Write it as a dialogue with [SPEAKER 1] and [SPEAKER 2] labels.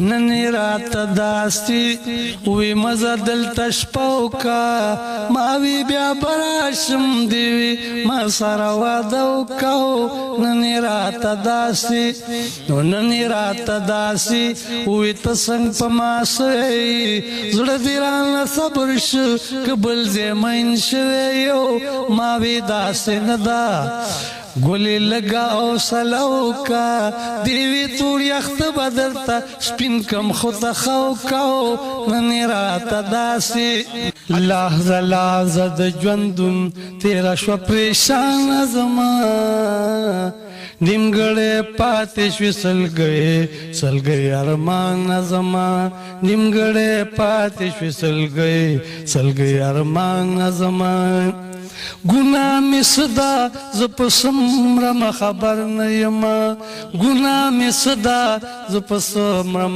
[SPEAKER 1] ننی رات داستی وی مزه دلته شپه وکه ما وی بیا به راشم دیوی ما سره واده وکه ننی راته داسې نو ننی راته داسې وی ته څنګ په ما سوی زړه دې رانه صبر شو که بل ځای مین شوی یو ما وی داسې نه ده ګلې لږه حوصله وکه دیوی تور یخته به درته سپین کم خو ته ښه وکه ننی راته داسې لحظه لحظه د ژوندون تېره شوه پریشانه زما نیمګړی پاتې شوې سلګۍ ارمانه زما نیمګړی پاتې شوې سلګۍ ارمانه زما ګناه مې څه ده زه په څومره خبر نه یم ګناه مې څه ده زه په څومره